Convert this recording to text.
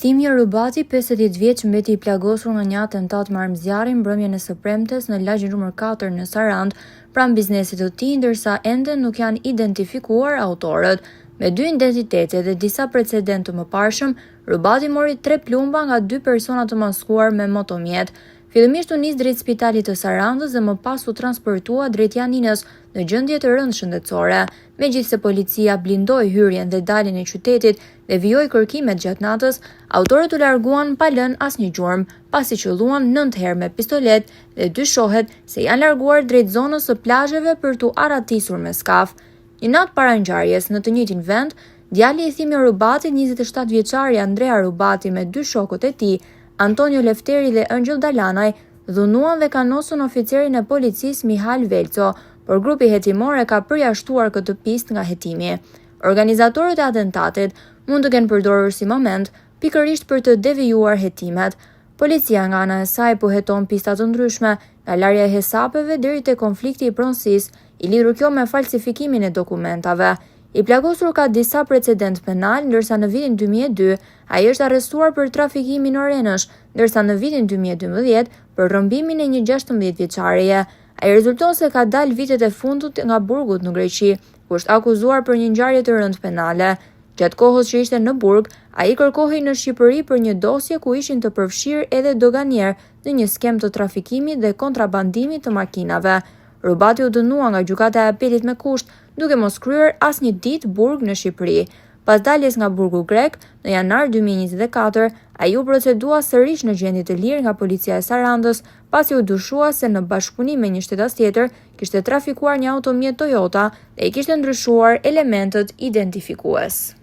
Thimje Rubati, 50 vjeç, mbeti I plagosur nga një atentat me armëzjarri mbrëmjen e së premtes në lagj nr. 4 në Sarand, pranë biznesit të tij, ndërsa ende nuk janë identifikuar autorët. Me 2 identitete dhe disa precedentë të mëparshëm, Rubati mori 3 plumba nga 2 persona të maskuar me motomjet. Fillimisht u nis drejt spitalit të Sarandës dhe më pas u transportua drejt Janinës në gjendje të rëndë shëndetësore. Megjithse policia blindoi hyrjen dhe daljen e qytetit dhe vijoi kërkimet gjatë natës, autorët u larguan pa lënë asnjë gjurmë, pasi qelluan 9 herë me pistolet dhe dyshohet se janë larguar drejt zonës së plazheve për t'u arratisur me skaf. Një natë para ngjarjes, në të njëjtin vend, djali I Thimje Rubatit, 27 vjeçari Andrea Rubati me 2 shokët e tij, Antonio Lefteri dhe Angel Dalanaj, dhunuan dhe kanosën oficerin e policisë Mihal Velco, por grupi hetimor e ka përjashtuar këtë pistë nga hetimi. Organizatorët e atentatit mund të kenë përdorur si moment pikërisht për të devijuar hetimet. Policia nga ana e saj po heton pista të ndryshme, nga larja e hesapeve deri te konflikti I pronësisë, I lidhur kjo me falsifikimin e dokumentave. I plagosur ka disa precedent penal, ndërsa në vitin 2002 ai është arrestuar për trafikimin orenësh, ndërsa në vitin 2012 për rrëmbimin e një 16 vjeçareje. Ai rezulton se ka dalë vitet e fundit nga burgut në Greqi, ku është akuzuar për një ngjarje të rëndë penale. Gjatë kohës që ishte në burg, ai kërkohej në Shqipëri për një dosje ku ishin të përfshirë edhe doganier në një skem të trafikimit dhe kontrabandimit të makinave. Rubati u dënua nga gjykata e apelit me kusht, duke mos kryer asnjë ditë burg në Shqipëri. Pas daljes nga burgu grek, në janar 2024, ai u procedua sërish në gjendje të lirë nga policia e Sarandës, pasi u dyshua se në bashkëpunim me një shtetas tjetër kishte trafikuar një automjet Toyota dhe I kishte ndryshuar elementët identifikues.